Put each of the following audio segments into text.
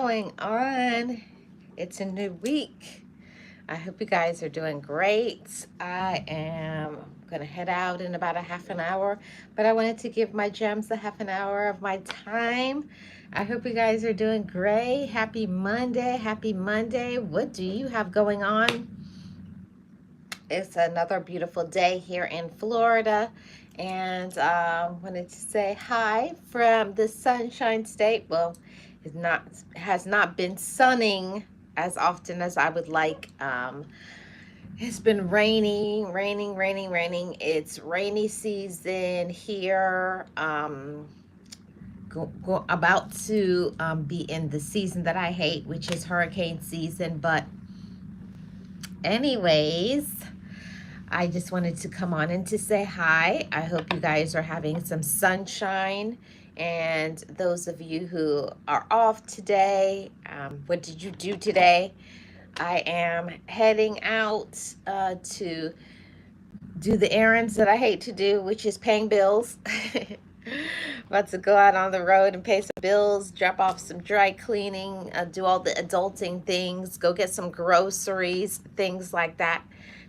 going on? It's a new week. I hope you guys are doing great. I am going to head out in about a half an hour, but I wanted to give my gems a half an hour of my time. I hope you guys are doing great. Happy Monday. Happy Monday. What do you have going on? It's another beautiful day here in Florida, and wanted to say hi from the Sunshine State. Well, it's not has not been sunning as often as I would like. It's been raining, raining, raining, raining. It's rainy season here. About to be in the season that I hate, which is hurricane season. But anyways, I just wanted to come on and to say hi. I hope you guys are having some sunshine. And those of you who are off today, what did you do today? I am heading out to do the errands that I hate to do, which is paying bills. About to go out on the road and pay some bills, drop off some dry cleaning, do all the adulting things, go get some groceries, things like that.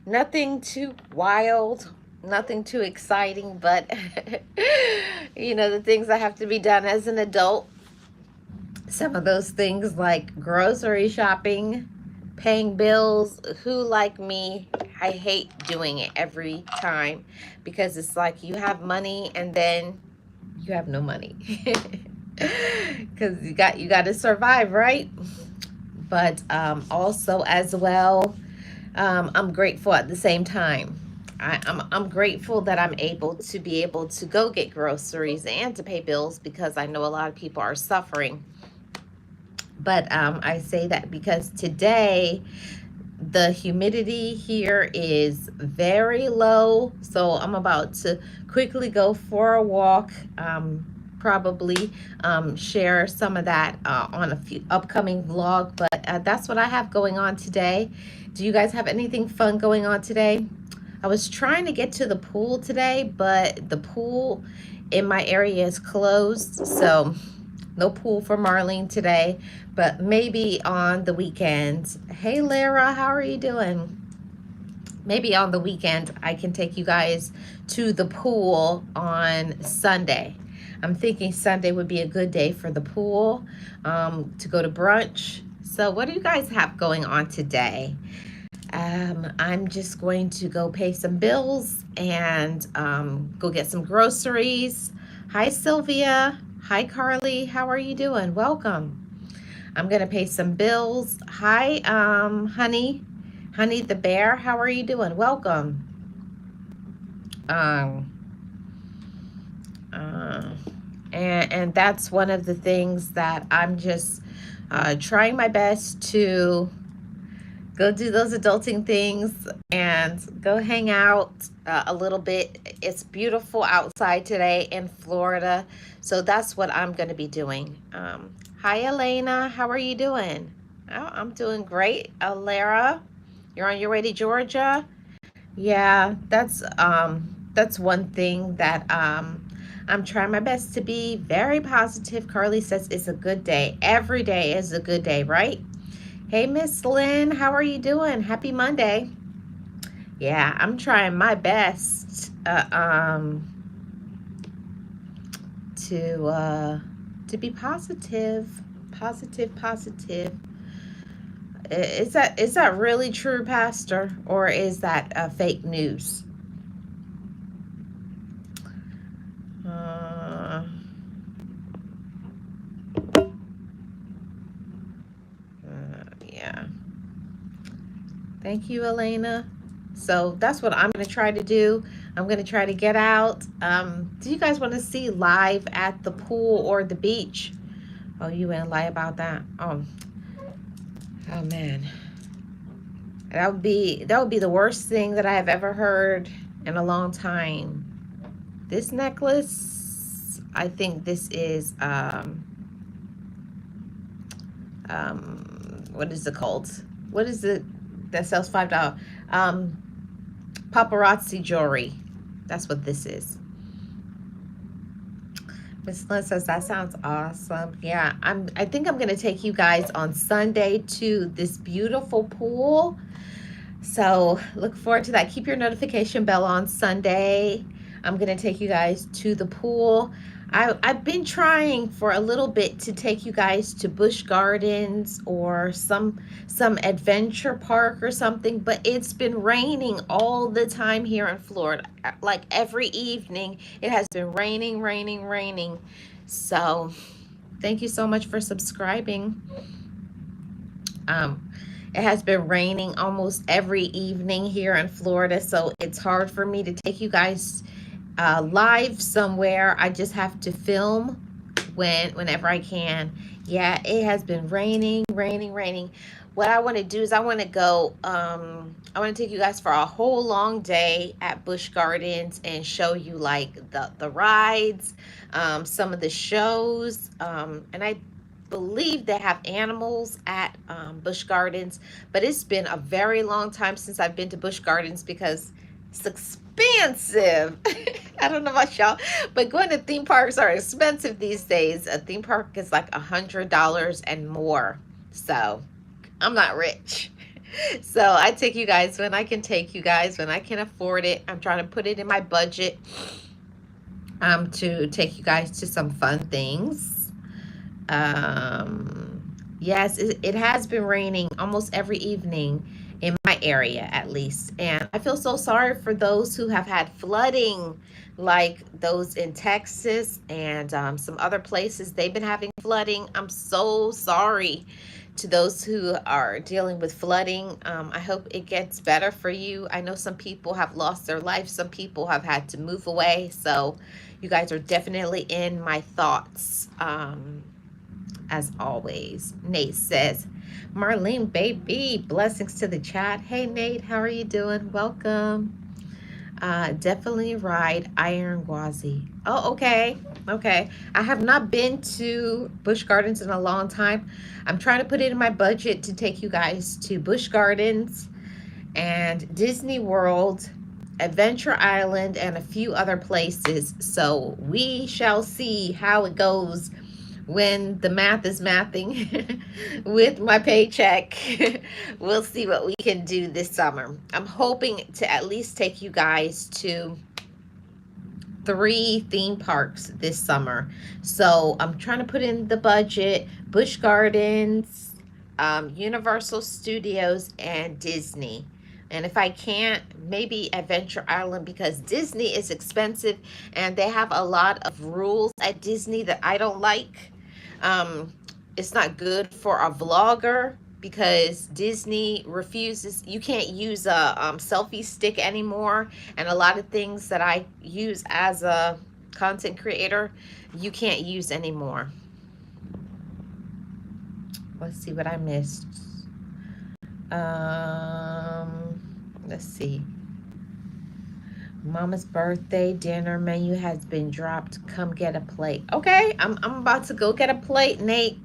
Nothing too wild, nothing too exciting, but you know, the things that have to be done as an adult. Some of those things like grocery shopping, paying bills. Who like me, I hate doing it every time because it's like you have money and then you have no money because you got to survive, right? But also as well, I'm grateful at the same time. I'm grateful that I'm able to go get groceries and to pay bills because I know a lot of people are suffering. But I say that because today the humidity here is very low, so I'm about to quickly go for a walk, probably share some of that on a few upcoming vlog. But that's what I have going on today. Do you guys have anything fun going on today? I was trying to get to the pool today, but the pool in my area is closed, so no pool for Marlene today, but maybe on the weekend. Hey Lara, how are you doing? Maybe on the weekend I can take you guys to the pool on Sunday. I'm thinking Sunday would be a good day for the pool, to go to brunch. So what do you guys have going on today? I'm just going to go pay some bills and go get some groceries. Hi Sylvia. Hi Carly. How are you doing? Welcome. I'm gonna pay some bills. Hi Honey. Honey the bear. How are you doing? Welcome. Um, uh, and that's one of the things that I'm just trying my best to go do those adulting things and go hang out a little bit. It's beautiful outside today in Florida, so that's what I'm going to be doing. Hi, Elena. How are you doing? Oh, I'm doing great. Lara, you're on your way to Georgia? Yeah, that's one thing that I'm trying my best to be very positive. Carly says it's a good day. Every day is a good day, right? Hey, Miss Lynn, how are you doing? Happy Monday. Yeah, I'm trying my best to be positive, positive, positive. Is that really true, Pastor, or is that fake news? Uh, yeah. Thank you, Elena. So that's what I'm going to try to do. I'm going to try to get out. Do you guys want to see live at the pool or the beach? Oh, you wouldn't lie about that. Oh man. That would be the worst thing that I have ever heard in a long time. This necklace, I think this is what is it called? What is it that sells $5? Paparazzi jewelry. That's what this is. Miss Lynn says that sounds awesome. Yeah, I think I'm gonna take you guys on Sunday to this beautiful pool. So look forward to that. Keep your notification bell on Sunday. I'm gonna take you guys to the pool. I've been trying for a little bit to take you guys to Busch Gardens or some adventure park or something, but it's been raining all the time here in Florida. Like every evening, it has been raining, raining, raining. So thank you so much for subscribing. Um, it has been raining almost every evening here in Florida, so it's hard for me to take you guys live somewhere. I just have to film whenever I can. Yeah, it has been raining, raining, raining. What I want to do is I want to go. I want to take you guys for a whole long day at Busch Gardens and show you like the rides, some of the shows, and I believe they have animals at Busch Gardens. But it's been a very long time since I've been to Busch Gardens because it's expensive. I don't know about y'all, but going to theme parks are expensive these days. A theme park is like $100 and more. So I'm not rich. So I take you guys when I can take you guys, when I can afford it. I'm trying to put it in my budget to take you guys to some fun things. Yes, it has been raining almost every evening in my area at least. And I feel so sorry for those who have had flooding, like those in Texas and some other places. They've been having flooding. I'm so sorry to those who are dealing with flooding. I hope it gets better for you. I know some people have lost their life. Some people have had to move away. So you guys are definitely in my thoughts. As always. Nate says, Marlene, baby, blessings to the chat. Hey, Nate, how are you doing? Welcome. Definitely ride Iron Gwazi. Oh, okay. Okay. I have not been to Busch Gardens in a long time. I'm trying to put it in my budget to take you guys to Busch Gardens and Disney World, Adventure Island, and a few other places. So we shall see how it goes when the math is mathing with my paycheck. We'll see what we can do this summer. I'm hoping to at least take you guys to 3 theme parks this summer. So I'm trying to put in the budget: Busch Gardens, Universal Studios, and Disney. And if I can't, maybe Adventure Island, because Disney is expensive and they have a lot of rules at Disney that I don't like. It's not good for a vlogger because Disney refuses, you can't use a selfie stick anymore, and a lot of things that I use as a content creator you can't use anymore. Let's see what I missed. Let's see. Mama's birthday dinner menu has been dropped. Come get a plate. Okay, I'm about to go get a plate, Nate.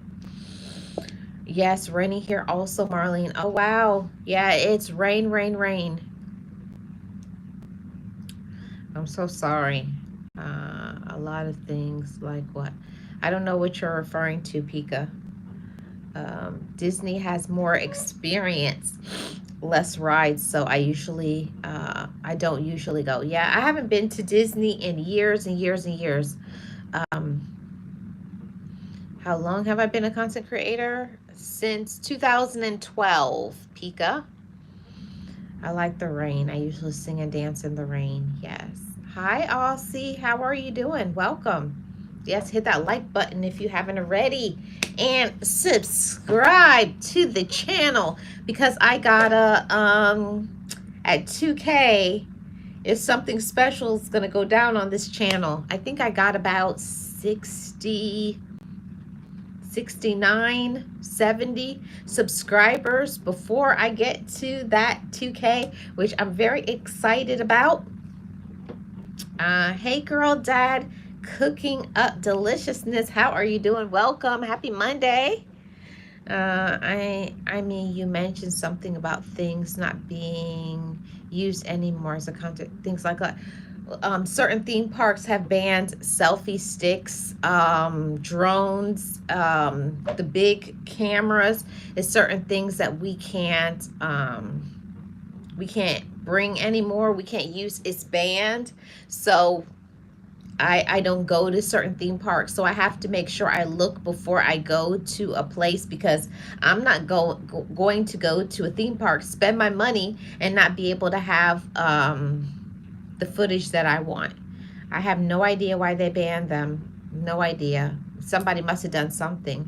Yes, rainy here also, Marlene. Oh, wow. Yeah, it's rain, rain, rain. I'm so sorry. A lot of things like what? I don't know what you're referring to, Pika. Disney has more experience, less rides, so I don't usually go. Yeah, I haven't been to Disney in years and years and years. How long have I been a content creator? Since 2012, Pika. I like the rain. I usually sing and dance in the rain. Yes. Hi, Aussie. How are you doing? Welcome. Yes, hit that like button if you haven't already. And subscribe to the channel, because I gotta, at 2K, if something special is gonna go down on this channel. I think I got about 60, 69, 70 subscribers before I get to that 2K, which I'm very excited about. Hey girl, dad, cooking up deliciousness. How are you doing? Welcome. Happy Monday. I mean, you mentioned something about things not being used anymore as a content, things like that. Certain theme parks have banned selfie sticks, drones, the big cameras. Is certain things that we can't bring anymore. We can't use. It's banned. So I don't go to certain theme parks, so I have to make sure I look before I go to a place, because I'm not going to go to a theme park, spend my money, and not be able to have the footage that I want. I have no idea why they banned them. No idea. Somebody must have done something.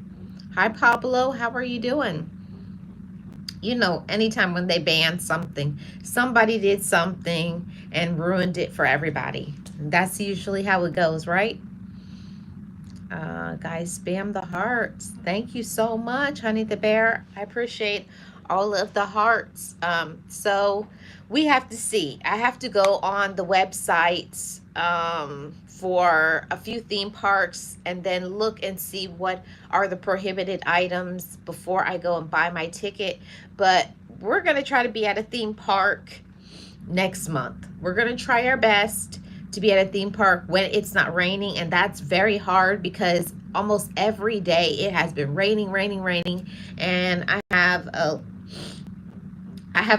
Hi, Pablo. How are you doing? You know, anytime when they ban something, somebody did something and ruined it for everybody. That's usually how it goes, right? Guys, spam the hearts. Thank you so much, Honey the Bear. I appreciate all of the hearts. So we have to see. I have to go on the websites for a few theme parks and then look and see what are the prohibited items before I go and buy my ticket. But we're going to try to be at a theme park next month. We're going to try our best to be at a theme park when it's not raining, and that's very hard because almost every day it has been raining, and I have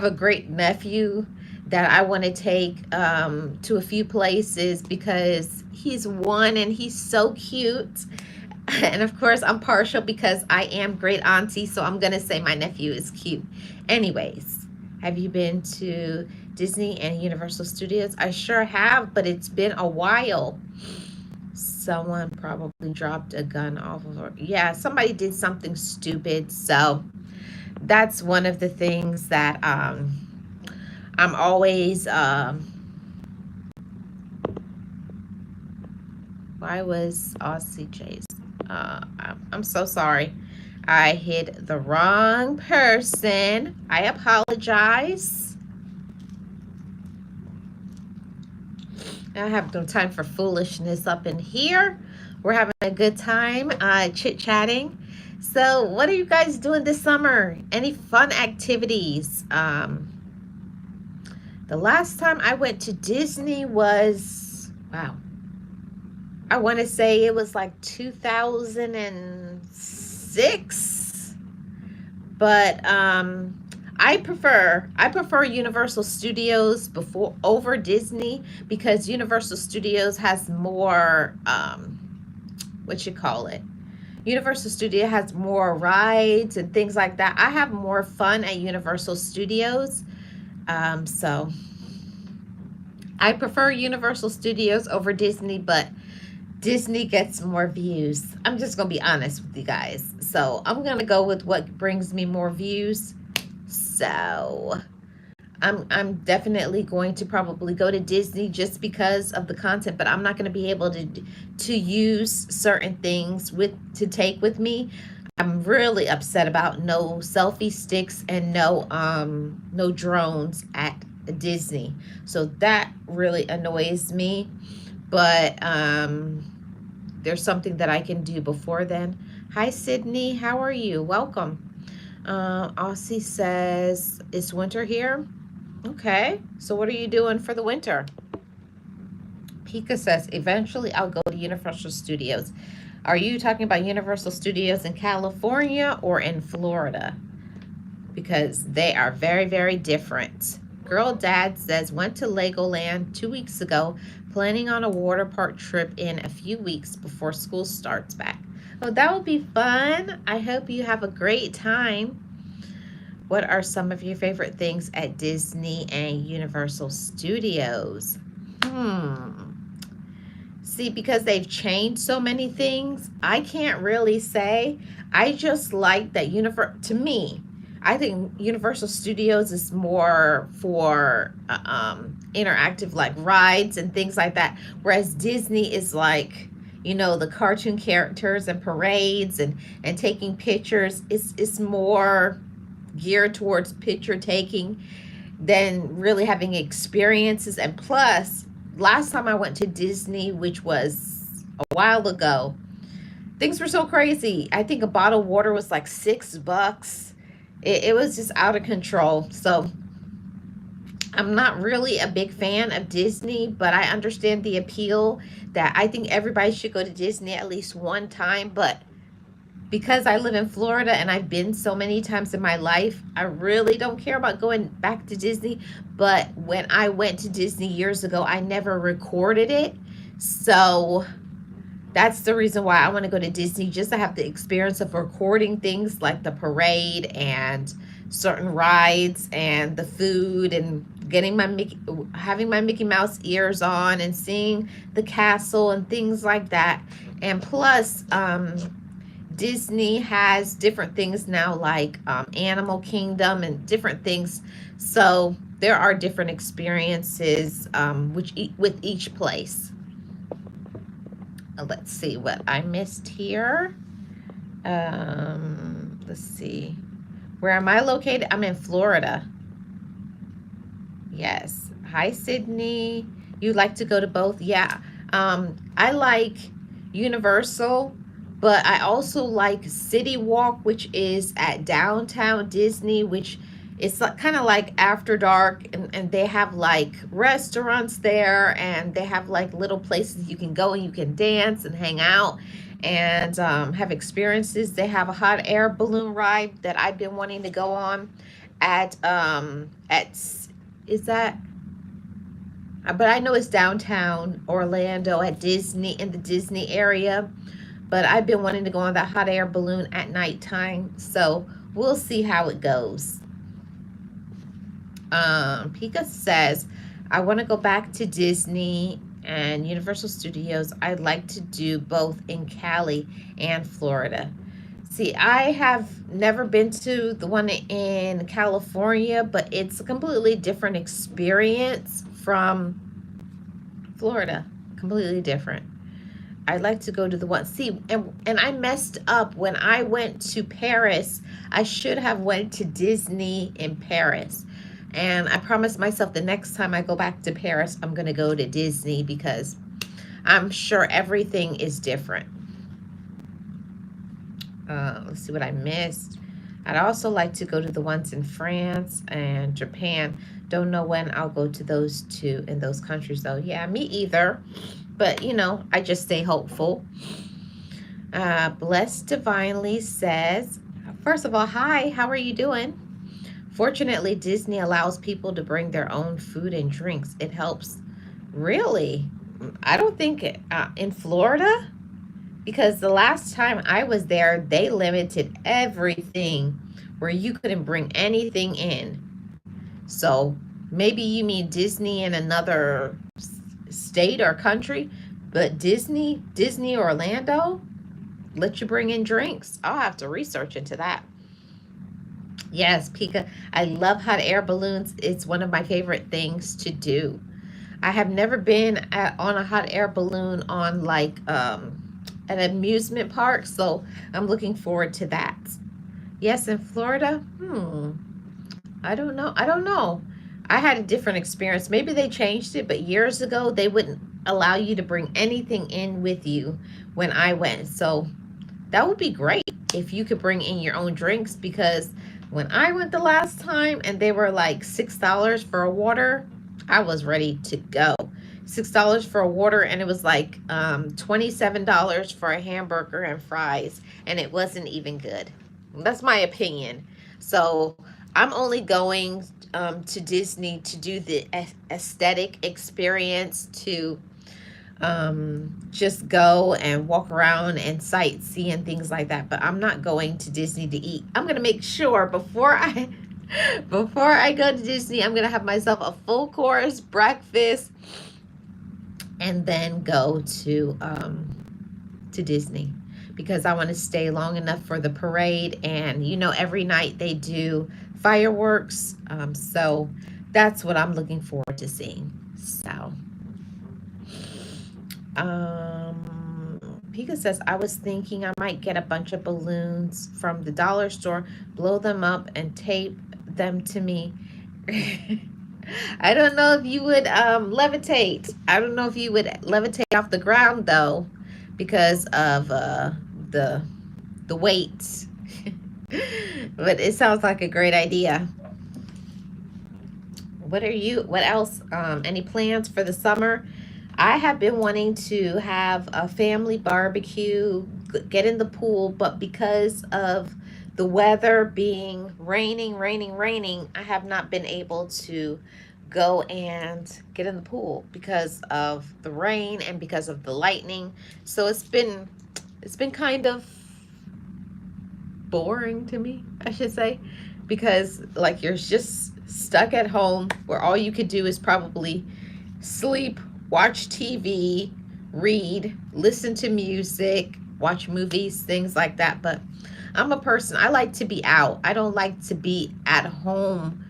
a great nephew that I want to take to a few places because he's one and he's so cute. And of course, I'm partial because I am great auntie, so I'm gonna say my nephew is cute. Anyways, have you been to Disney and Universal Studios? I sure have, but it's been a while. Someone probably dropped a gun off of her. Yeah, somebody did something stupid. So that's one of the things that I'm always why was Aussie Chase? I'm so sorry. I hit the wrong person. I apologize. I have no time for foolishness up in here. We're having a good time chit-chatting. So what are you guys doing this summer? Any fun activities? The last time I went to Disney was, wow, I want to say it was like 2006. But I prefer Universal Studios over Disney, because Universal Studios has more what you call it. Universal Studio has more rides and things like that. I have more fun at Universal Studios. So I prefer Universal Studios over Disney, but Disney gets more views. I'm just going to be honest with you guys. So I'm going to go with what brings me more views. So I'm definitely going to probably go to Disney just because of the content, but I'm not going to be able to use certain things to take with me. I'm really upset about no selfie sticks and no drones at Disney. So that really annoys me. But there's something that I can do before then. Hi, Sydney. How are you? Welcome. Aussie says, it's winter here. Okay. So what are you doing for the winter? Pika says, eventually I'll go to Universal Studios. Are you talking about Universal Studios in California or in Florida? Because they are very, very different. Girl Dad says, went to Legoland 2 weeks ago, planning on a water park trip in a few weeks before school starts back. Oh, that will be fun. I hope you have a great time. What are some of your favorite things at Disney and Universal Studios? See, because they've changed so many things, I can't really say. I just like that to me, I think Universal Studios is more for interactive, like rides and things like that. Whereas Disney is like, you know, the cartoon characters and parades and taking pictures. It's more geared towards picture taking than really having experiences. And plus, last time I went to Disney, which was a while ago, things were so crazy. I think a bottle of water was like $6. It was just out of control. So I'm not really a big fan of Disney, but I understand the appeal that I think everybody should go to Disney at least one time. But because I live in Florida and I've been so many times in my life, I really don't care about going back to Disney. But when I went to Disney years ago, I never recorded it. So that's the reason why I want to go to Disney, just to have the experience of recording things like the parade and certain rides and the food and getting my having my Mickey Mouse ears on and seeing the castle and things like that. And plus, Disney has different things now, like Animal Kingdom and different things. So there are different experiences with each place. Let's see what I missed here. Let's see. Where am I located? I'm in Florida. Yes. Hi, Sydney. You like to go to both? Yeah. I like Universal, but I also like City Walk, which is at downtown Disney, which it's like, kind of like after dark, and they have like restaurants there, and they have like little places you can go and you can dance and hang out and have experiences. They have a hot air balloon ride that I've been wanting to go on at is that, but I know it's downtown Orlando at Disney, in the Disney area. But I've been wanting to go on that hot air balloon at nighttime, so we'll see how it goes. Pika says, I want to go back to Disney and Universal Studios. I'd like to do both in Cali and Florida. See, I have never been to the one in California, but it's a completely different experience from Florida. Completely different. I'd like to go to the one. See, and I messed up when I went to Paris. I should have went to Disney in Paris. And I promised myself the next time I go back to Paris, I'm going to go to Disney because I'm sure everything is different. Let's see what I missed. I'd also like to go to the ones in France and Japan. Don't know when I'll go to those two in those countries though. Yeah, me either. But, you know, I just stay hopeful. Blessed Divinely says, first of all, hi, how are you doing? Fortunately, Disney allows people to bring their own food and drinks. It helps. Really? I don't think in Florida, because the last time I was there, they limited everything where you couldn't bring anything in. So maybe you mean Disney in another state or country, but Disney Orlando, let you bring in drinks. I'll have to research into that. Yes, Pika, I love hot air balloons. It's one of my favorite things to do. I have never been on a hot air balloon on like an amusement park, so I'm looking forward to that. Yes, in Florida. I don't know. I had a different experience. Maybe they changed it, but years ago they wouldn't allow you to bring anything in with you when I went. So that would be great if you could bring in your own drinks, because when I went the last time and they were like $6 for a water, I was ready to go. $6 for a water, and it was like $27 for a hamburger and fries, and it wasn't even good. That's my opinion. So I'm only going to Disney to do the aesthetic experience, to just go and walk around and sightsee and things like that. But I'm not going to Disney to eat. I'm going to make sure before I go to Disney, I'm going to have myself a full course breakfast and then go to Disney, because I want to stay long enough for the parade. And you know, every night they do fireworks, so that's what I'm looking forward to seeing. So Pika says, I was thinking I might get a bunch of balloons from the dollar store, blow them up and tape them to me. I don't know if you would levitate. I don't know if you would levitate off the ground though, because of the weight. But it sounds like a great idea. What else? Any plans for the summer? I have been wanting to have a family barbecue, get in the pool, but because of the weather being raining, I have not been able to go and get in the pool because of the rain and because of the lightning. So it's been kind of boring to me, I should say, because like you're just stuck at home where all you could do is probably sleep, watch TV, read, listen to music, watch movies, things like that. But I'm a person, I like to be out. I don't like to be at home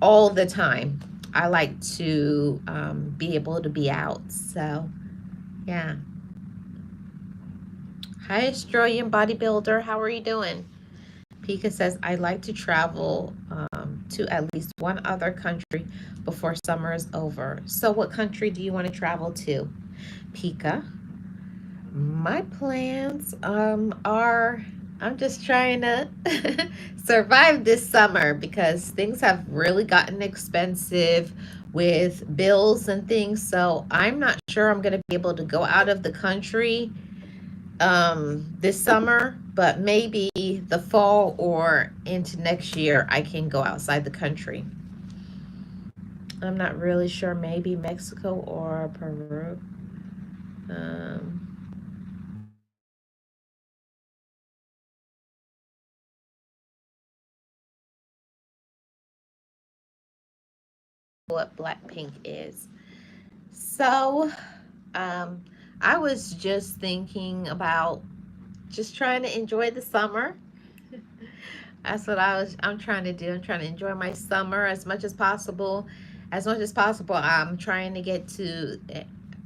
all the time. I like to be able to be out. So, yeah. Hi, Australian bodybuilder. How are you doing? Pika says, I'd like to travel to at least one other country before summer is over. So, what country do you want to travel to, Pika? My plans are I'm just trying to survive this summer because things have really gotten expensive with bills and things. So, I'm not sure I'm going to be able to go out of the country this summer, but maybe the fall or into next year I can go outside the country. I'm not really sure, maybe Mexico or Peru. um what Blackpink is. So um I was just thinking about just trying to enjoy the summer. That's what I'm trying to do. I'm trying to enjoy my summer as much as possible. As much as possible, I'm trying to get to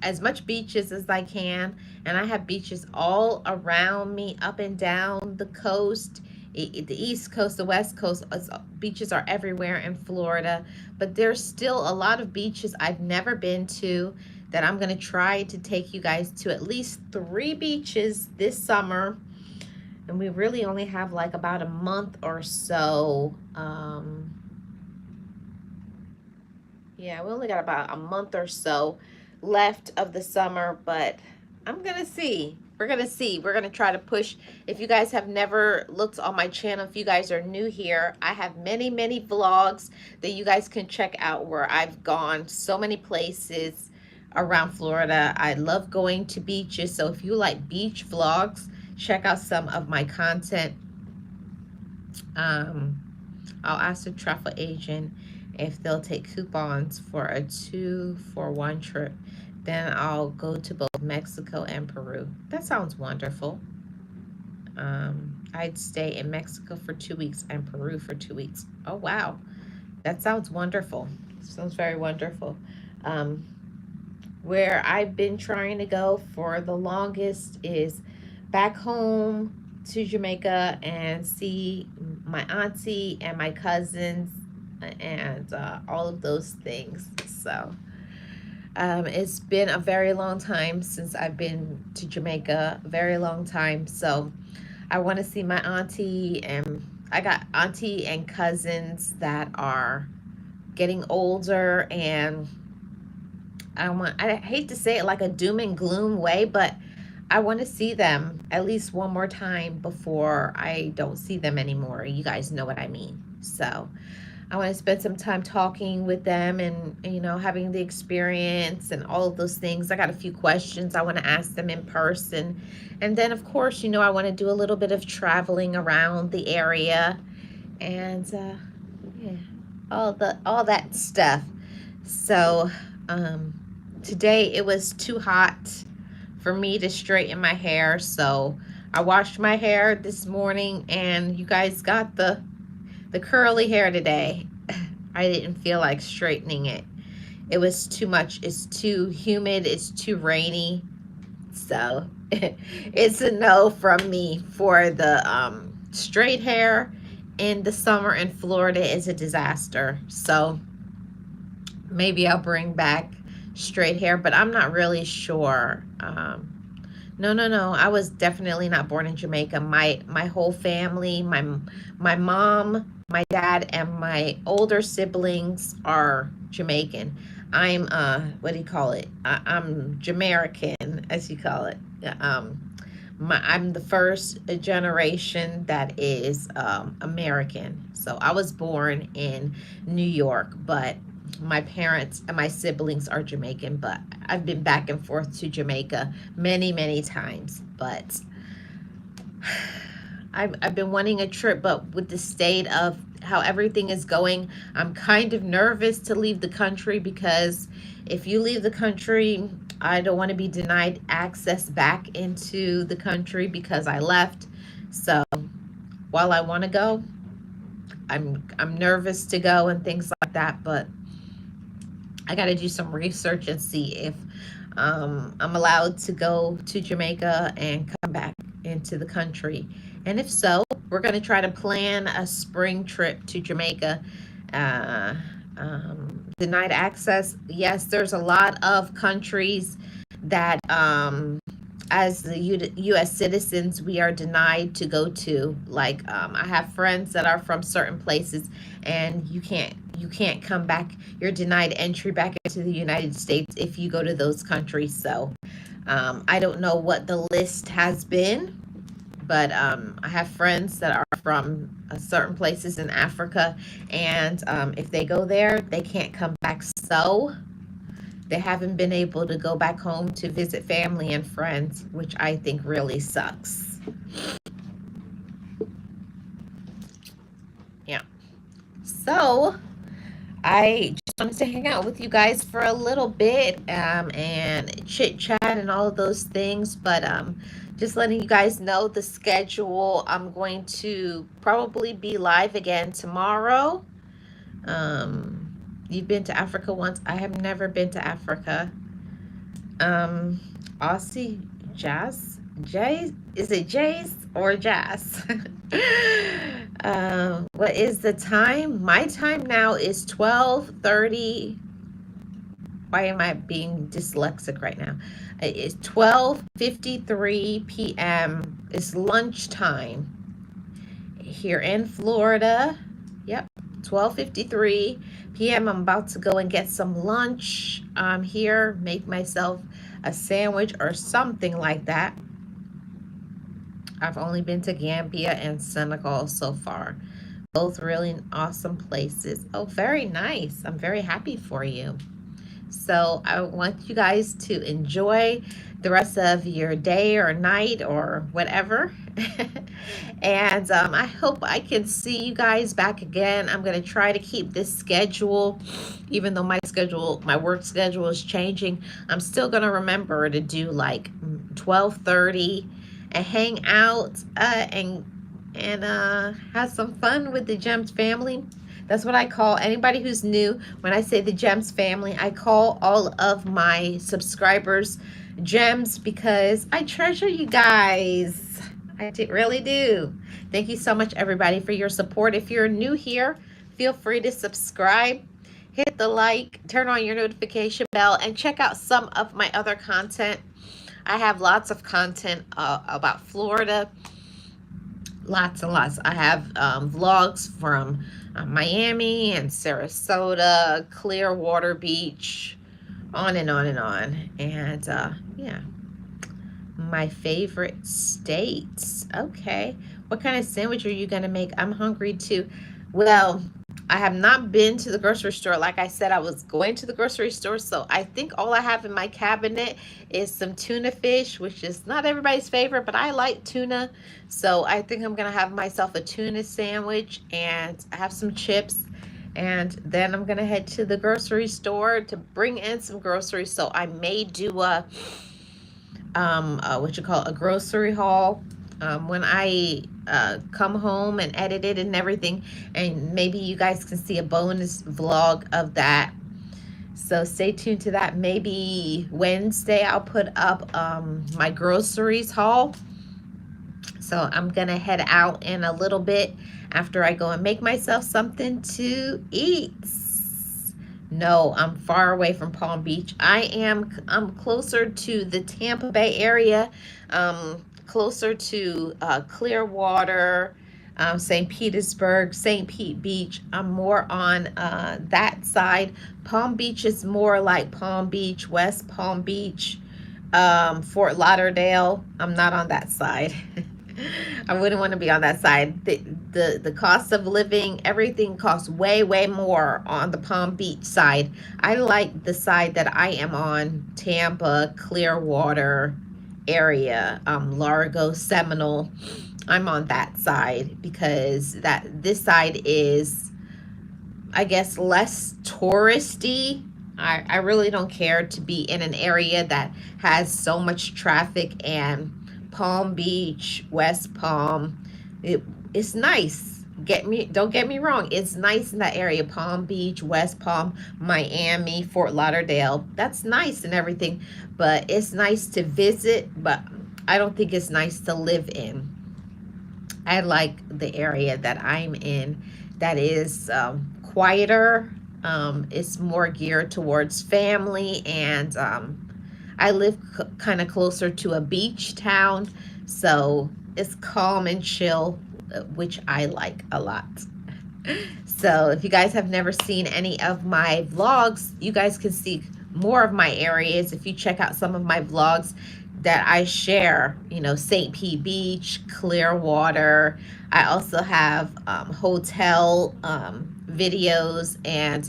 as much beaches as I can. And I have beaches all around me, up and down the coast, the East Coast, the West Coast. Beaches are everywhere in Florida. But there's still a lot of beaches I've never been to that I'm going to try to take you guys to at least 3 beaches this summer, and we really only have like about a month or so. Yeah, we only got about a month or so left of the summer, but I'm gonna see. We're gonna see. We're gonna try to push. If you guys have never looked on my channel, if you guys are new here, I have many vlogs that you guys can check out where I've gone so many places around Florida. I love going to beaches, so if you like beach vlogs, check out some of my content. um I'll ask the travel agent if they'll take coupons for a 2-for-1 trip. Then I'll go to both Mexico and Peru. That sounds wonderful. I'd stay in Mexico for 2 weeks and Peru for 2 weeks. Oh wow, that sounds wonderful. Sounds very wonderful. Um, where I've been trying to go for the longest is back home to Jamaica and see my auntie and my cousins and all of those things. So it's been a very long time since I've been to Jamaica, a very long time. So I want to see my auntie, and I got auntie and cousins that are getting older, and I hate to say it like a doom and gloom way, but I want to see them at least one more time before I don't see them anymore. You guys know what I mean. So I want to spend some time talking with them and, having the experience and all of those things. I got a few questions I want to ask them in person. And then, of course, I want to do a little bit of traveling around the area and, yeah, all that stuff. So, today it was too hot for me to straighten my hair, so I washed my hair this morning, and you guys got the curly hair today. I didn't feel like straightening it. It was too much. It's too humid. It's too rainy. So it's a no from me for the straight hair. In the summer in Florida is a disaster. So maybe I'll bring back straight hair, but I'm not really sure. No. I was definitely not born in Jamaica. My whole family, my mom my dad and my older siblings are Jamaican. I'm what do you call it? I'm Jamaican, as you call it. I'm the first generation that is American. So I was born in New York, but my parents and my siblings are Jamaican. But I've been back and forth to Jamaica many, many times. But I've been wanting a trip, but with the state of how everything is going, I'm kind of nervous to leave the country, because if you leave the country, I don't want to be denied access back into the country because I left. So while I want to go, I'm nervous to go and things like that, but I got to do some research and see if I'm allowed to go to Jamaica and come back into the country. And if so, we're going to try to plan a spring trip to Jamaica. Uh, Denied access. Yes, there's a lot of countries that, as the U.S. citizens, we are denied to go to. Like, I have friends that are from certain places, and you can't come back. You're denied entry back into the United States if you go to those countries. So I don't know what the list has been, but I have friends that are from certain places in Africa, and if they go there, they can't come back. So they haven't been able to go back home to visit family and friends, which I think really sucks. Yeah. So I just wanted to hang out with you guys for a little bit, and chit chat and all of those things. But just letting you guys know the schedule. I'm going to probably be live again tomorrow. You've been to Africa once. I have never been to Africa. Aussie Jazz? Jay? Is it Jays or Jazz? What is the time? My time now is 12:30. Why am I being dyslexic right now? It's 12:53 p.m. It's lunchtime here in Florida. Yep, 12:53 p.m. I'm about to go and get some lunch here, make myself a sandwich or something like that. I've only been to Gambia and Senegal so far. Both really awesome places. Oh, very nice. I'm very happy for you. So I want you guys to enjoy the rest of your day or night or whatever. And I hope I can see you guys back again. I'm going to try to keep this schedule, even though my work schedule is changing. I'm still going to remember to do like 12:30 and hang out and have some fun with the Gems family. That's what I call anybody who's new. When I say the Gems family, I call all of my subscribers Gems, because I treasure you guys. Really do. Thank you so much, everybody, for your support. If you're new here, feel free to subscribe, hit the like, turn on your notification bell, and check out some of my other content. I have lots of content about Florida. Lots and lots. I have vlogs from Miami and Sarasota, Clearwater Beach, on and on and on. And yeah, my favorite states. Okay, what kind of sandwich are you gonna make? I'm hungry too. Well, I have not been to the grocery store. Like I said, I was going to the grocery store, so I think all I have in my cabinet is some tuna fish, which is not everybody's favorite, but I like tuna. So I think I'm gonna have myself a tuna sandwich, and I have some chips, and then I'm gonna head to the grocery store to bring in some groceries. So I may do a grocery haul when I come home and edit it and everything, and maybe you guys can see a bonus vlog of that. So stay tuned to that. Maybe Wednesday I'll put up my groceries haul. So I'm gonna head out in a little bit after I go and make myself something to eat. No, I'm far away from Palm Beach. I'm closer to the Tampa Bay area, closer to Clearwater, St. Petersburg, St. Pete Beach. I'm more on that side. Palm Beach is more like Palm Beach, West Palm Beach, Fort Lauderdale. I'm not on that side. I wouldn't want to be on that side. The cost of living, everything costs way more on the Palm Beach side. I like the side that I am on, Tampa, Clearwater area, Largo, Seminole. I'm on that side because this side is, I guess, less touristy. I really don't care to be in an area that has so much traffic. And Palm Beach, West Palm, it's nice. Don't get me wrong. It's nice in that area. Palm Beach, West Palm, Miami, Fort Lauderdale. That's nice and everything, but it's nice to visit, but I don't think it's nice to live in. I like the area that I'm in that is quieter. It's more geared towards family, and I live kind of closer to a beach town, so it's calm and chill, which I like a lot. So if you guys have never seen any of my vlogs, you guys can see more of my areas if you check out some of my vlogs that I share. You know, St. Pete Beach, Clearwater. I also have hotel videos, and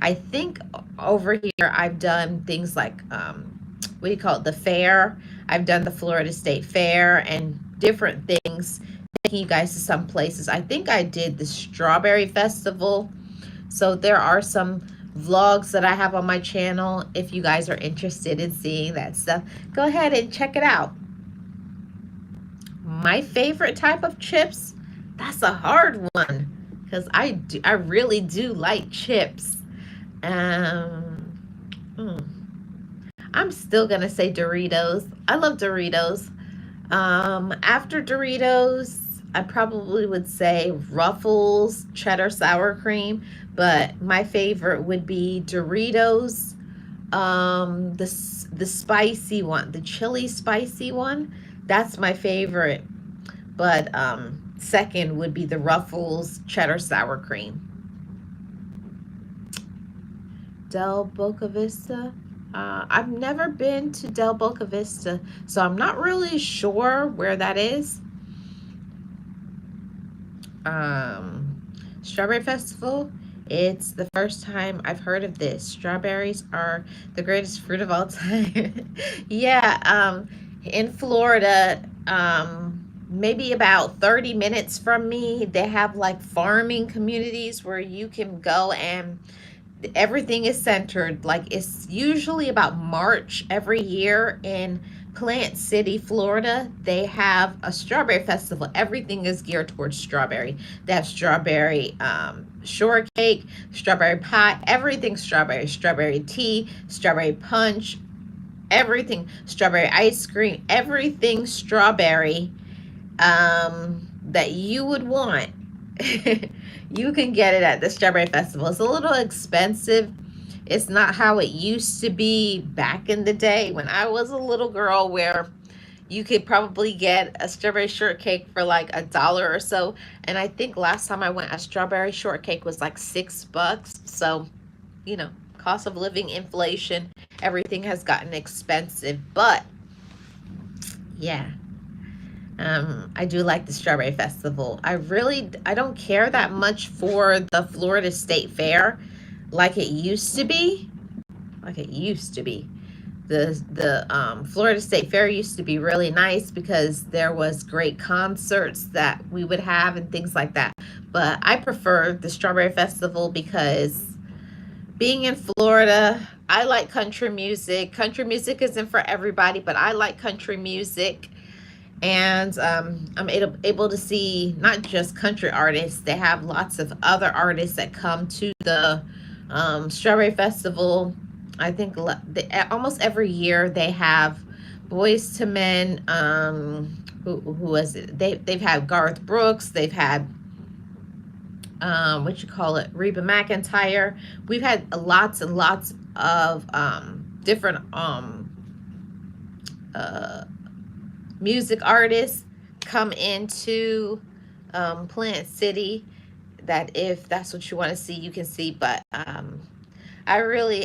I think over here I've done things like what do you call it, the fair. I've done the Florida State Fair and different things, taking you guys to some places. I think I did the Strawberry Festival. So there are some vlogs that I have on my channel. If you guys are interested in seeing that stuff, go ahead and check it out. My favorite type of chips, that's a hard one, because I really do like chips. I'm still gonna say Doritos. I love Doritos. After Doritos, I probably would say Ruffles, cheddar sour cream, but my favorite would be Doritos. The spicy one, the chili spicy one, that's my favorite. But second would be the Ruffles cheddar sour cream. Del Boca Vista. I've never been to Del Boca Vista, so I'm not really sure where that is. Strawberry Festival. It's the first time I've heard of this. Strawberries are the greatest fruit of all time. Yeah, in Florida, maybe about 30 minutes from me, they have like farming communities where you can go, and everything is centered. Like, it's usually about March every year in Plant City, Florida. They have a strawberry festival. Everything is geared towards strawberry. They have strawberry shortcake, strawberry pie, everything strawberry, strawberry tea, strawberry punch, everything, strawberry ice cream, everything strawberry that you would want. You can get it at the Strawberry Festival. It's a little expensive. It's not how it used to be back in the day when I was a little girl, where you could probably get a strawberry shortcake for like $1 or so. And I think last time I went, a strawberry shortcake was like $6. So, you know, cost of living, inflation, everything has gotten expensive. But yeah, I do like the Strawberry Festival. I don't care that much for the Florida State Fair like it used to be. Like it used to be. The Florida State Fair used to be really nice because there was great concerts that we would have and things like that. But I prefer the Strawberry Festival because being in Florida, I like country music. Country music isn't for everybody, but I like country music. And I'm able to see not just country artists. They have lots of other artists that come to the Strawberry Festival. I think almost every year they have Boys to Men. Who was it? They've had Garth Brooks. They've had Reba McEntire. We've had lots and lots of different music artists come into Plant City, that if that's what you want to see, you can see. But I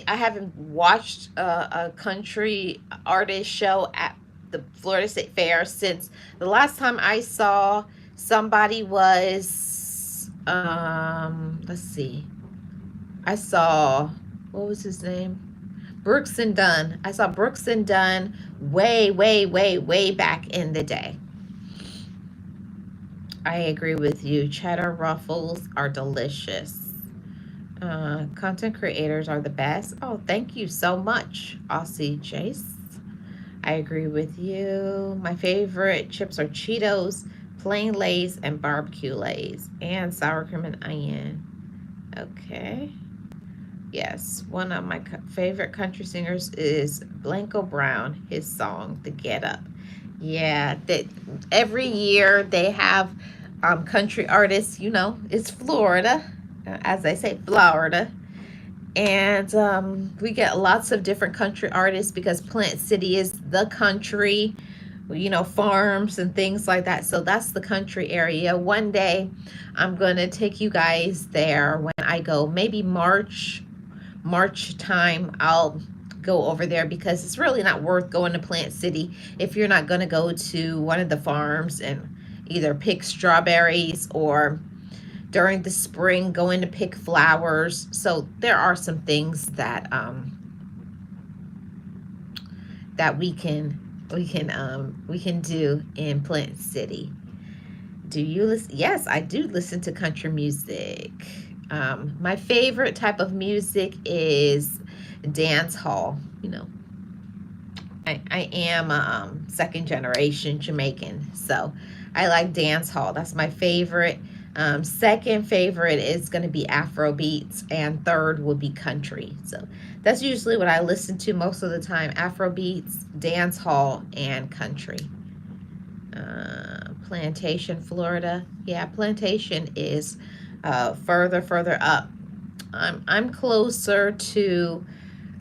haven't watched a country artist show at the Florida State Fair since the last time I saw somebody was, let's see, I saw, what was his name? Brooks and Dunn. I saw Brooks and Dunn way, way, way, way back in the day. I agree with you. Cheddar ruffles are delicious. Content creators are the best. Oh, thank you so much, Aussie Jace. I agree with you. My favorite chips are Cheetos, plain Lay's, and barbecue Lay's, and sour cream and onion. Okay. Yes, one of my favorite country singers is Blanco Brown. His song, "The Get Up." Yeah, that every year they have country artists. You know, it's Florida, as I say, Florida, and we get lots of different country artists because Plant City is the country. You know, farms and things like that. So that's the country area. One day, I'm gonna take you guys there when I go. Maybe March time, I'll go over there because it's really not worth going to Plant City if you're not going to go to one of the farms and either pick strawberries, or during the spring going to pick flowers. So there are some things that that we can do in Plant City. Do you listen? Yes, I do listen to country music. My favorite type of music is dance hall. You know, I am second generation Jamaican, so I like dance hall. That's my favorite. Second favorite is going to be Afro beats, and third would be country. So that's usually what I listen to most of the time: Afro beats, dance hall, and country. Plantation, Florida. Yeah, Plantation is further up. I'm closer to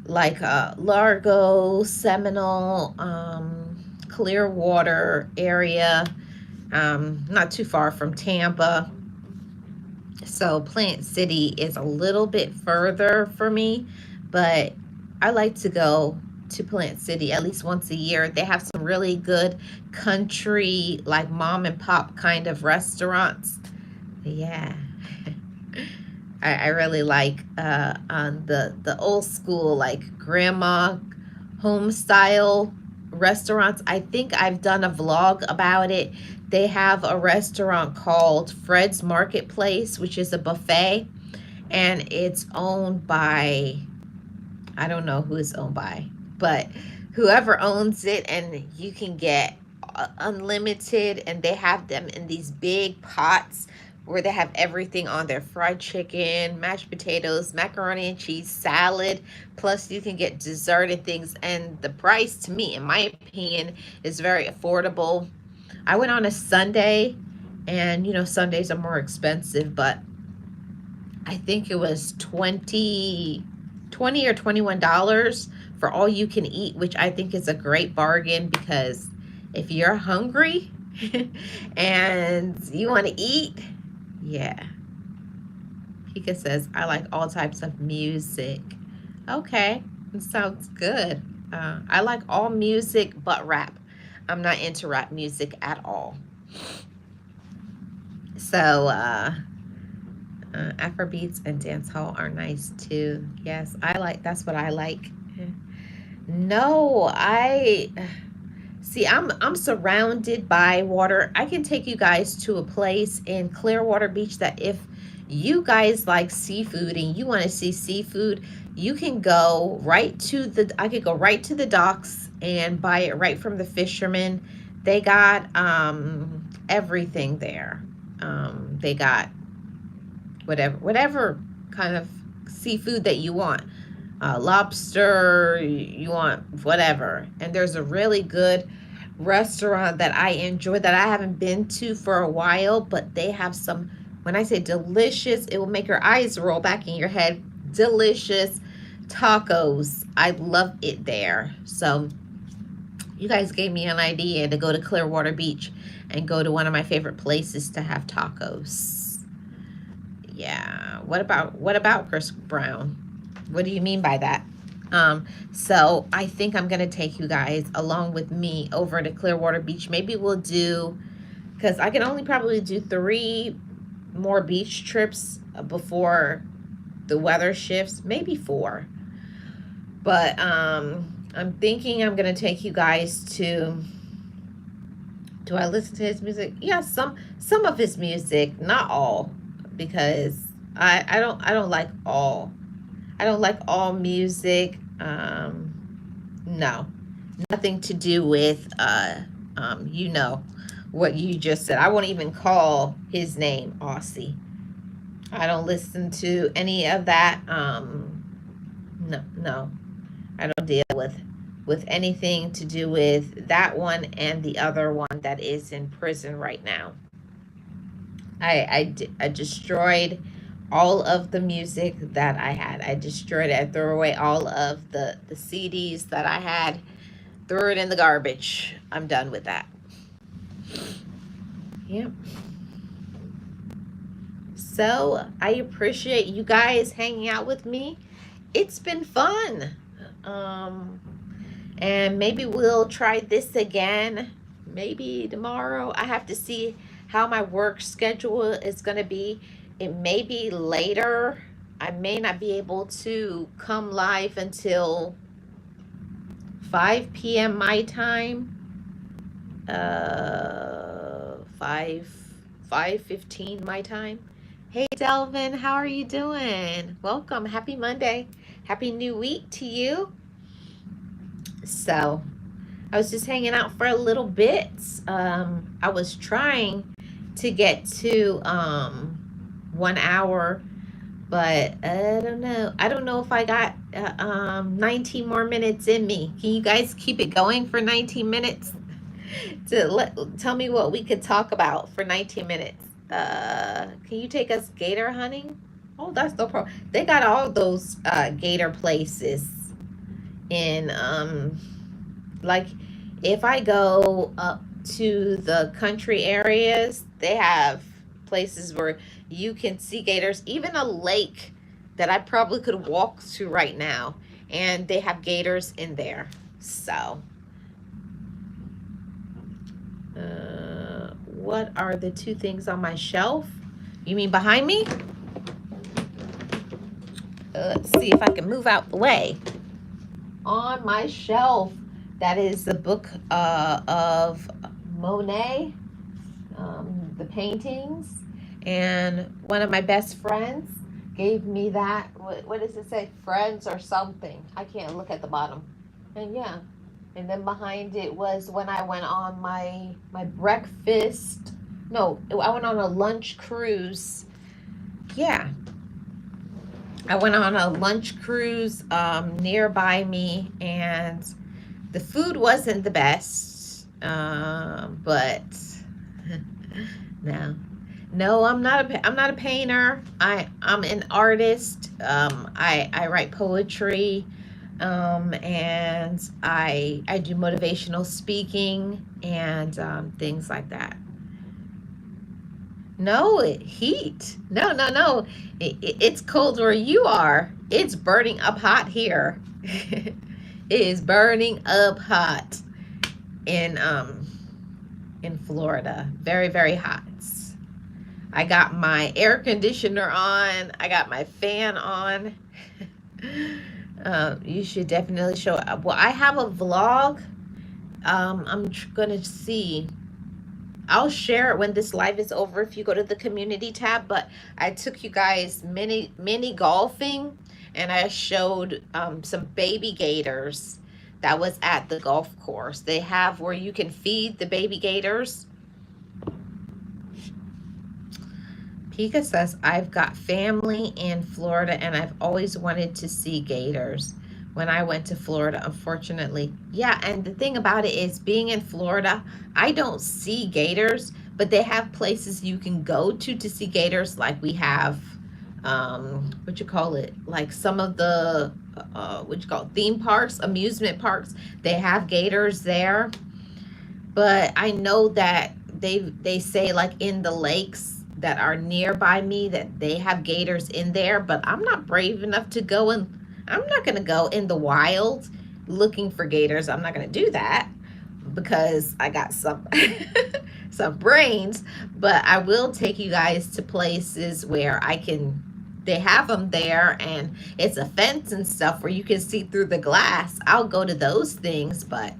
like Largo, Seminole, Clearwater area. Not too far from Tampa. So Plant City is a little bit further for me, but I like to go to Plant City at least once a year. They have some really good country, like mom and pop kind of restaurants. Yeah. I really like on the old school, like grandma home style restaurants. I think I've done a vlog about it. They have a restaurant called Fred's Marketplace, which is a buffet, and it's owned by, I don't know who it's owned by, but whoever owns it, and you can get unlimited, and they have them in these big pots where they have everything on there: fried chicken, mashed potatoes, macaroni and cheese, salad, plus you can get dessert and things. And the price, to me, in my opinion, is very affordable. I went on a Sunday, and you know, Sundays are more expensive, but I think it was $20 or $21 for all you can eat, which I think is a great bargain, because if you're hungry and you want to eat, yeah. Pika says, I like all types of music. Okay, it sounds good. I like all music but rap. I'm not into rap music at all. So, Afrobeats and dancehall are nice too. Yes, that's what I like. No, I'm surrounded by water. I can take you guys to a place in Clearwater Beach that if you guys like seafood and you want to see seafood, you can go right to I could go right to the docks and buy it right from the fishermen. They got everything there. They got whatever kind of seafood that you want. Lobster, you want whatever. And there's a really good restaurant that I enjoy that I haven't been to for a while, but they have some, when I say delicious, it will make your eyes roll back in your head. Delicious tacos. I love it there. So You guys gave me an idea to go to Clearwater Beach and go to one of my favorite places to have tacos. Yeah. What about Chris Brown? What do you mean by that? So I think I'm gonna take you guys along with me over to Clearwater Beach. Maybe we'll do, because I can only probably do 3 more beach trips before the weather shifts, maybe 4. But I'm thinking I'm gonna take you guys to. Do I listen to his music? Yeah, some of his music, not all, because I don't like all. I don't like all music. No, nothing to do with you know what you just said. I won't even call his name Aussie. I don't listen to any of that. No, no. I don't deal with anything to do with that one and the other one that is in prison right now. I destroyed all of the music that I had. I destroyed it. I threw away all of the CDs that I had. Threw it in the garbage. I'm done with that. Yep. So I appreciate you guys hanging out with me. It's been fun. And maybe we'll try this again. Maybe tomorrow. I have to see how my work schedule is going to be. It may be later. I may not be able to come live until 5 p.m. my time. 5:15 my time. Hey Delvin, how are you doing? Welcome. Happy Monday. Happy new week to you. So I was just hanging out for a little bit. I was trying to get to 1 hour, but I don't know. I don't know if I got 19 more minutes in me. Can you guys keep it going for 19 minutes? Tell me what we could talk about for 19 minutes. Can you take us gator hunting? Oh, that's no problem. They got all those gator places in like if I go up to the country areas, they have places where you can see gators, even a lake that I probably could walk to right now, and they have gators in there. So what are the 2 things on my shelf? You mean behind me? Let's see if I can move out the way. On my shelf, that is the book of Monet, the paintings. And one of my best friends gave me that. What does it say? Friends or something. I can't look at the bottom. And yeah. And then behind it was when I went on my breakfast. No, I went on a lunch cruise. Yeah. I went on a lunch cruise nearby me, and the food wasn't the best. But no, I'm not a painter. I'm an artist. I write poetry. And I do motivational speaking and things like that. No, heat. No. It's cold where you are. It's burning up hot here. It is burning up hot in Florida. Very, very hot. I got my air conditioner on. I got my fan on. You should definitely show up. Well, I have a vlog. I'm gonna see. I'll share it when this live is over if you go to the community tab. But I took you guys mini golfing, and I showed some baby gators that was at the golf course. They have where you can feed the baby gators. Pika says, I've got family in Florida and I've always wanted to see gators when I went to Florida, unfortunately. Yeah, and the thing about it is being in Florida, I don't see gators, but they have places you can go to see gators, like we have what you call it, like some of the what you call it, theme parks, amusement parks, they have gators there. But I know that they say like in the lakes that are nearby me that they have gators in there, but I'm not brave enough to go, and I'm not going to go in the wild looking for gators. I'm not going to do that because I got some some brains, but I will take you guys to places where I can, they have them there and it's a fence and stuff where you can see through the glass. I'll go to those things, but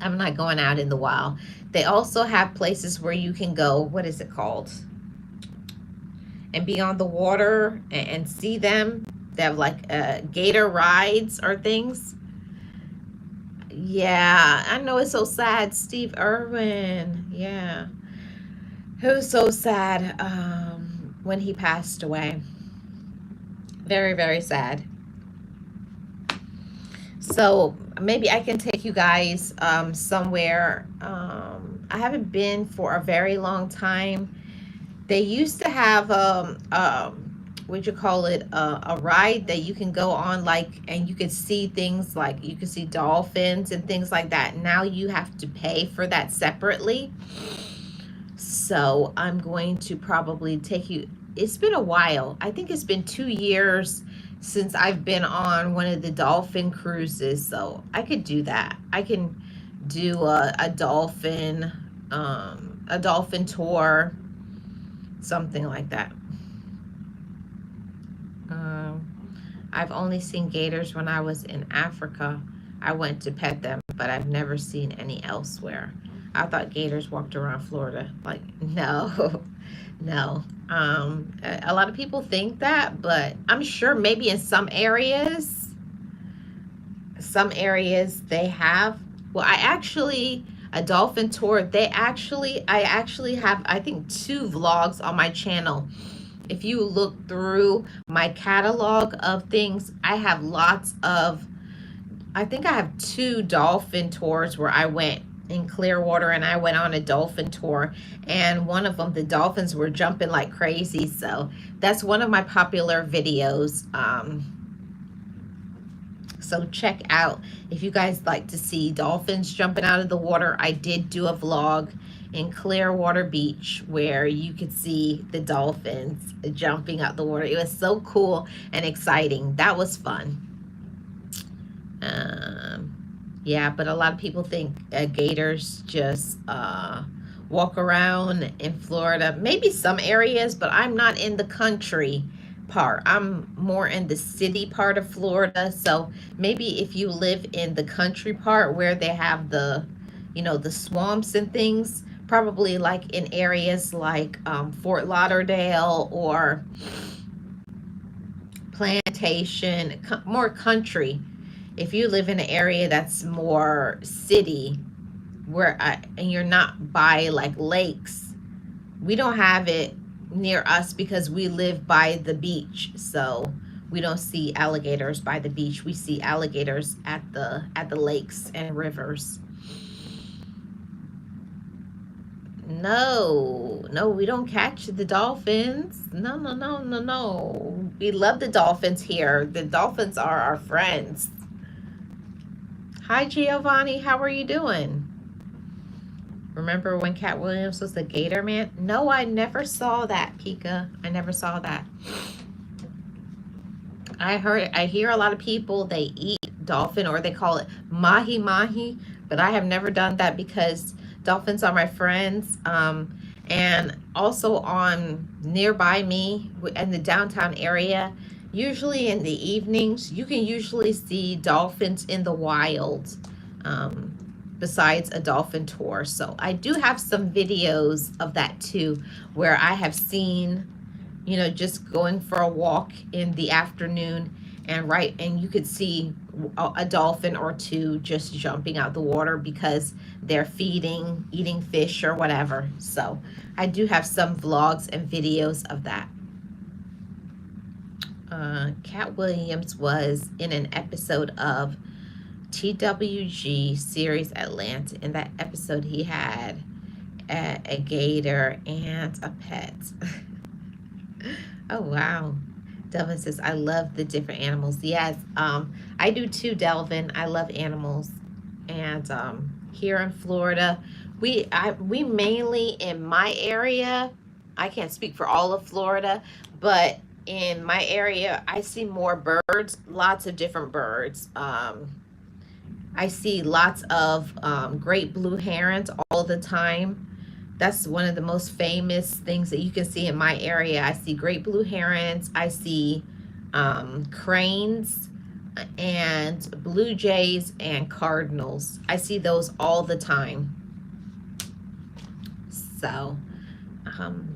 I'm not going out in the wild. They also have places where you can go, what is it called? And be on the water and see them. They have like gator rides or things. Yeah, I know it's so sad. Steve Irwin. Yeah. It was so sad when he passed away. Very, very sad. So maybe I can take you guys somewhere. I haven't been for a very long time. They used to have what you call it, a ride that you can go on, like, and you can see things like you can see dolphins and things like that. Now you have to pay for that separately. So I'm going to probably take you. It's been a while. I think it's been 2 years since I've been on one of the dolphin cruises. So I could do that. I can do a dolphin tour, something like that. I've only seen gators when I was in Africa. I went to pet them, but I've never seen any elsewhere. I thought gators walked around Florida. Like, no, no. A lot of people think that, but I'm sure maybe in some areas they have. Well, a dolphin tour, I actually have, I think, 2 vlogs on my channel. If you look through my catalog of things, I have I think I have 2 dolphin tours where I went in Clearwater and I went on a dolphin tour, and one of them, the dolphins were jumping like crazy. So that's one of my popular videos. So check out, if you guys like to see dolphins jumping out of the water, I did do a vlog in Clearwater Beach where you could see the dolphins jumping out the water. It was so cool and exciting. That was fun. Yeah, but a lot of people think gators just walk around in Florida. Maybe some areas, but I'm not in the country part. I'm more in the city part of Florida. So maybe if you live in the country part where they have the, the swamps and things, probably like in areas like Fort Lauderdale or Plantation, more country. If you live in an area that's more city, and you're not by like lakes, we don't have it near us because we live by the beach. So we don't see alligators by the beach. We see alligators at the lakes and rivers. No, no, we don't catch the dolphins. No, no, no, no, no. We love the dolphins here. The dolphins are our friends. Hi, Giovanni. How are you doing? Remember when Cat Williams was the Gator Man? No, I never saw that, Pika. I never saw that. I hear a lot of people, they eat dolphin, or they call it mahi mahi, but I have never done that because dolphins are my friends. And also on nearby me in the downtown area, usually in the evenings, you can usually see dolphins in the wild, besides a dolphin tour. So I do have some videos of that too, where I have seen, just going for a walk in the afternoon, and you could see a dolphin or 2 just jumping out the water because they're eating fish or whatever. So I do have some vlogs and videos of that. Cat Williams was in an episode of TWG series Atlanta. In that episode, he had a gator and a pet. Oh, wow. Delvin says, I love the different animals. Yes, I do too, Delvin. I love animals. And here in Florida, we mainly in my area, I can't speak for all of Florida, but in my area, I see more birds, lots of different birds. I see lots of great blue herons all the time. That's one of the most famous things that you can see in my area. I see great blue herons. I see cranes and blue jays and cardinals. I see those all the time. So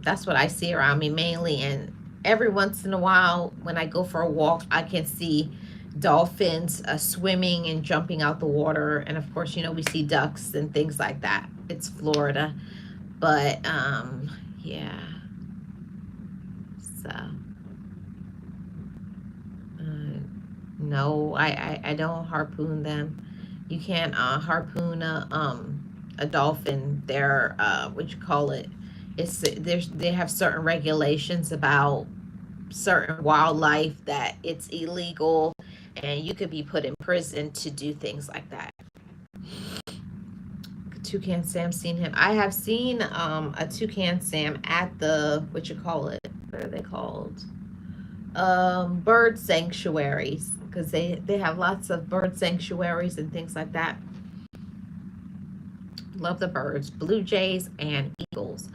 that's what I see around me mainly. And every once in a while, when I go for a walk, I can see dolphins swimming and jumping out the water. And of course, you know, we see ducks and things like that. It's Florida. But yeah. So no, I don't harpoon them. You can't harpoon a dolphin. They're what you call it? They have certain regulations about certain wildlife that it's illegal, and you could be put in prison to do things like that. Toucan Sam, seen him. I have seen a toucan Sam at the what you call it? What are they called? Bird sanctuaries, because they have lots of bird sanctuaries and things like that. Love the birds, blue jays and eagles.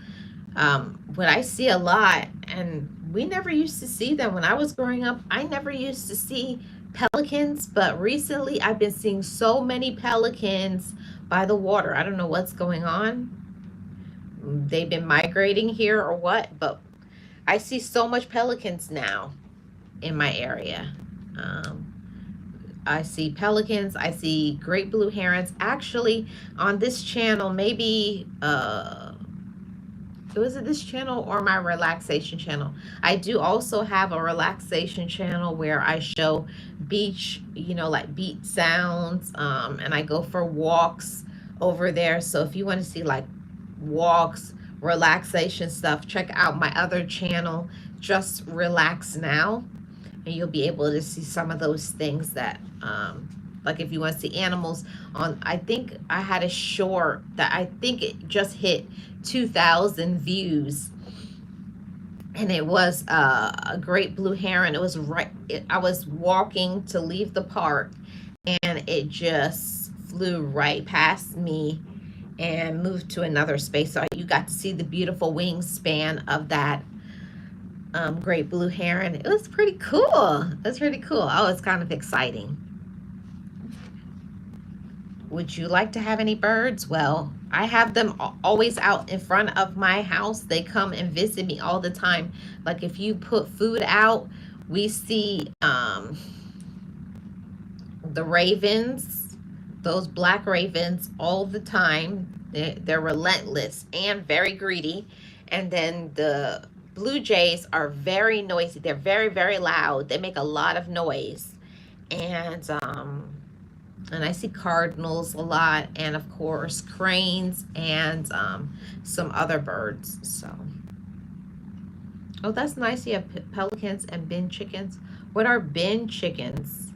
What I see a lot, and we never used to see them when I was growing up. I never used to see pelicans, but recently I've been seeing so many pelicans by the water. I don't know what's going on. They've been migrating here or what, but I see so much pelicans now in my area. I see pelicans. I see great blue herons. Actually, on this channel, maybe was it this channel or my relaxation channel? I do also have a relaxation channel where I show beach, you know, like beach sounds, and I go for walks over there. So if you want to see like walks, relaxation stuff, check out my other channel, Just Relax Now, and you'll be able to see some of those things that like if you want to see animals on. I think I had a short that I think it just hit 2,000 views, and it was a great blue heron. It was I was walking to leave the park, and it just flew right past me and moved to another space. So you got to see the beautiful wingspan of that great blue heron. It was pretty cool. It was pretty cool. Oh, it's kind of exciting. Would you like to have any birds? Well, I have them always out in front of my house. They come and visit me all the time. Like if you put food out, we see the ravens, those black ravens all the time. They're relentless and very greedy. And then the blue jays are very noisy. They're very, very loud. They make a lot of noise. And I see cardinals a lot, and of course cranes and some other birds. So, oh, that's nice. You have pelicans and bin chickens. What are bin chickens?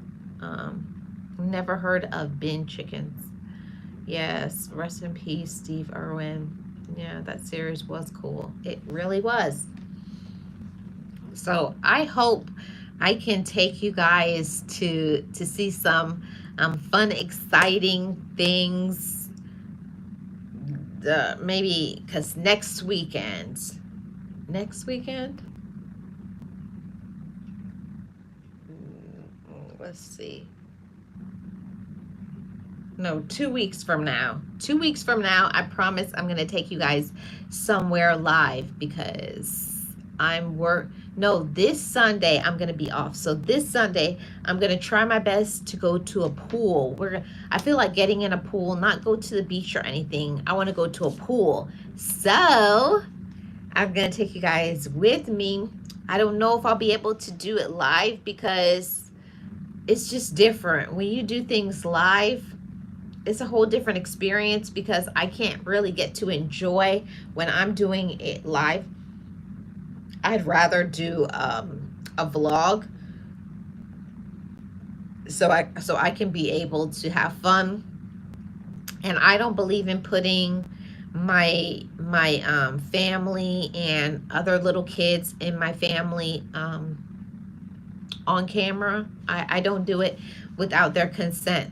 Never heard of bin chickens. Yes, rest in peace, Steve Irwin. Yeah, that series was cool. It really was. So I hope I can take you guys to see some fun, exciting things. Maybe because next weekend. Let's see. No, 2 weeks from now. 2 weeks from now, I promise I'm going to take you guys somewhere live, because this Sunday I'm going to be off. So this Sunday I'm going to try my best to go to a pool. I feel like getting in a pool, not go to the beach or anything. I want to go to a pool. So I'm going to take you guys with me. I don't know if I'll be able to do it live, because it's just different. When you do things live, it's a whole different experience, because I can't really get to enjoy when I'm doing it live. I'd rather do a vlog so I can be able to have fun. And I don't believe in putting my family and other little kids in my family on camera. I don't do it without their consent.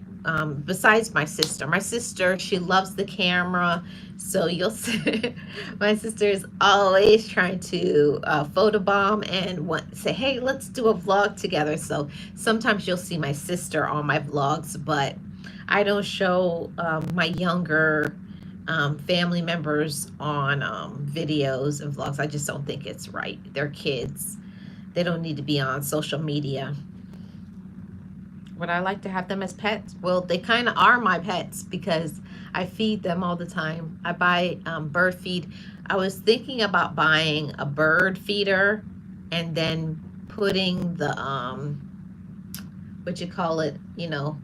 Besides my sister. My sister, she loves the camera. So you'll see my sister is always trying to photobomb and say, hey, let's do a vlog together. So sometimes you'll see my sister on my vlogs, but I don't show my younger family members on videos and vlogs. I just don't think it's right. They're kids. They don't need to be on social media. Would I like to have them as pets? Well, they kind of are my pets because I feed them all the time. I buy bird feed. I was thinking about buying a bird feeder and then putting the, what you call it, you know,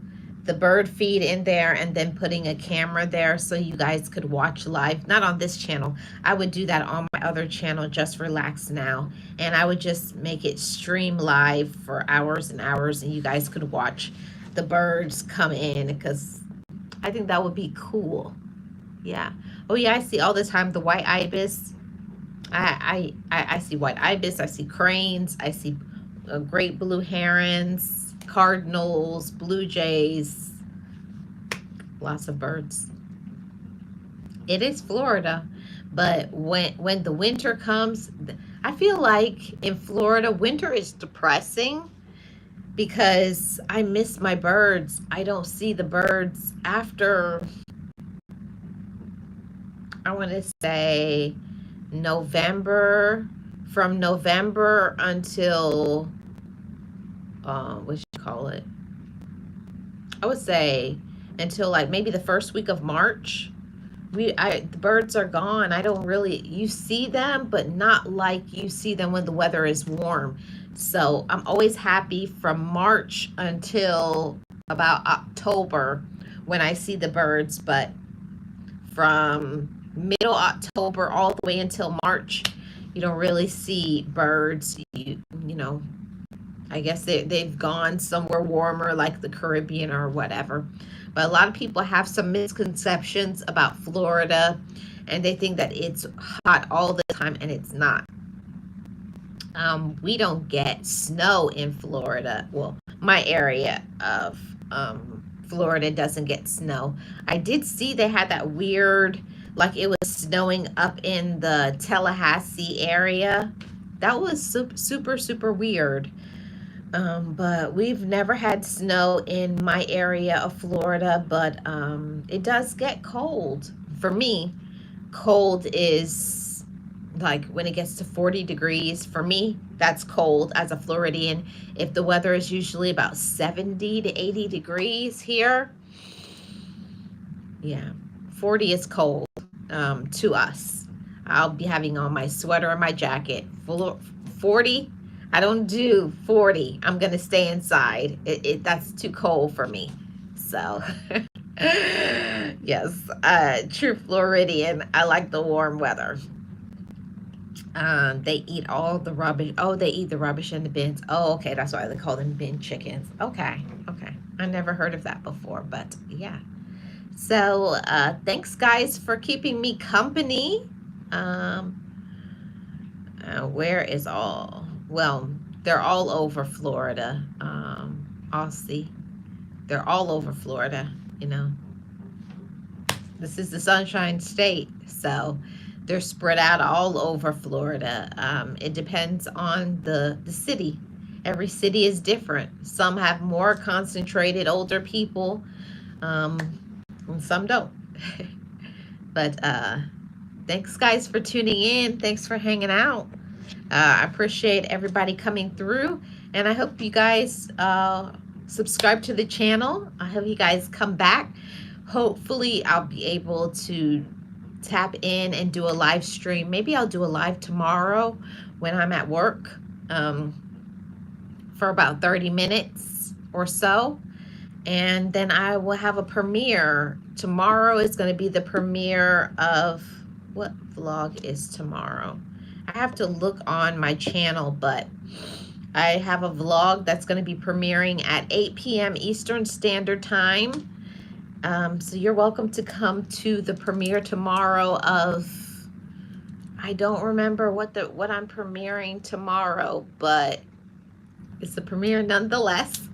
the bird feed in there and then putting a camera there so you guys could watch live. Not on this channel. I would do that on my other channel, Just Relax Now. And I would just make it stream live for hours and hours and you guys could watch the birds come in because I think that would be cool. Yeah. Oh yeah, I see all the time the white ibis. I see white ibis. I see cranes. I see great blue herons, cardinals, blue jays, lots of birds. It is Florida, but when the winter comes, I feel like in Florida, winter is depressing because I miss my birds. I don't see the birds after, I want to say November, from November until what you call it? I would say until like maybe the first week of March. The birds are gone. I don't really, you see them, but not like you see them when the weather is warm. So I'm always happy from March until about October when I see the birds, but from middle October all the way until March, you don't really see birds. You know, I guess they've gone somewhere warmer like the Caribbean or whatever. But a lot of people have some misconceptions about Florida and they think that it's hot all the time and it's not. We don't get snow in Florida. Well, my area of Florida doesn't get snow. I did see they had that weird, like it was snowing up in the Tallahassee area. That was super weird. But we've never had snow in my area of Florida, but it does get cold. For me, cold is like when it gets to 40 degrees. For me, that's cold as a Floridian. If the weather is usually about 70 to 80 degrees here, yeah, 40 is cold to us. I'll be having on my sweater and my jacket. 40, I don't do 40. I'm going to stay inside. That's too cold for me. So, yes, true Floridian. I like the warm weather. They eat all the rubbish. Oh, they eat the rubbish in the bins. Oh, okay. That's why they call them bin chickens. Okay. Okay. I never heard of that before, but yeah. So, thanks guys for keeping me company. Where is all? Well, they're all over Florida. I'll see. They're all over Florida, you know. This is the Sunshine State, so they're spread out all over Florida. It depends on the city. Every city is different. Some have more concentrated older people, and some don't. But thanks guys for tuning in. Thanks for hanging out. I appreciate everybody coming through, and I hope you guys subscribe to the channel. I hope you guys come back. Hopefully I'll be able to tap in and do a live stream. Maybe I'll do a live tomorrow when I'm at work for about 30 minutes or so. And then I will have a premiere. Tomorrow is going to be the premiere of, what vlog is tomorrow? I have to look on my channel, but I have a vlog that's going to be premiering at 8 p.m. Eastern Standard Time. So you're welcome to come to the premiere tomorrow of, I don't remember what I'm premiering tomorrow, but it's a premiere nonetheless.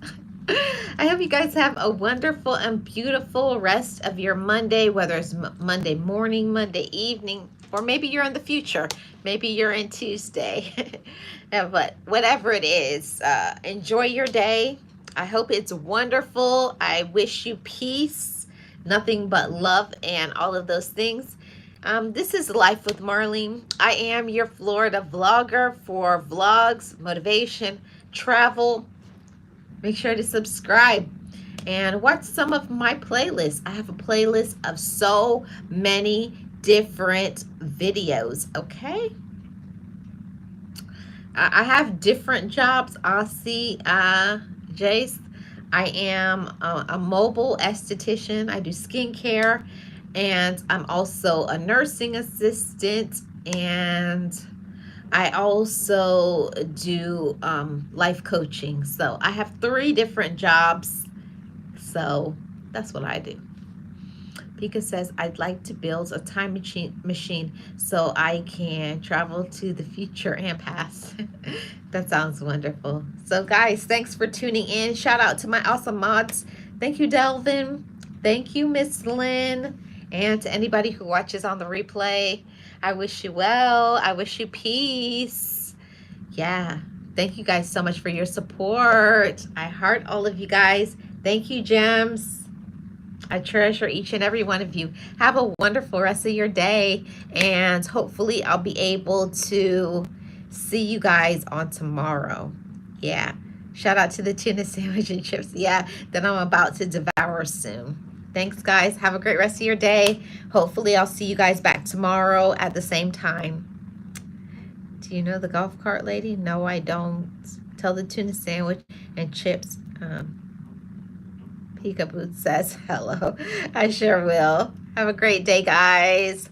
I hope you guys have a wonderful and beautiful rest of your Monday, whether it's Monday morning, Monday evening, or maybe you're in the future. Maybe you're in Tuesday. But whatever it is, enjoy your day. I hope it's wonderful. I wish you peace, nothing but love, and all of those things. This is Life with Marlene. I am your Florida vlogger for vlogs, motivation, travel. Make sure to subscribe and watch some of my playlists. I have a playlist of so many different videos, okay? I have different jobs. Aussie, Jace. I am a mobile esthetician. I do skincare, and I'm also a nursing assistant, and I also do life coaching. So I have 3 different jobs. So that's what I do. Pika says, I'd like to build a time machine so I can travel to the future and past. That sounds wonderful. So guys, thanks for tuning in. Shout out to my awesome mods. Thank you, Delvin. Thank you, Miss Lynn. And to anybody who watches on the replay, I wish you well. I wish you peace. Yeah. Thank you guys so much for your support. I heart all of you guys. Thank you, Gems. I treasure each and every one of you. Have a wonderful rest of your day, and hopefully I'll be able to see you guys on tomorrow. Yeah. Shout out to the tuna sandwich and chips. Yeah, that I'm about to devour soon. Thanks, guys. Have a great rest of your day. Hopefully I'll see you guys back tomorrow at the same time. Do you know the golf cart lady? No, I don't. Tell the tuna sandwich and chips. Peekaboo says hello. I sure will. Have a great day, guys.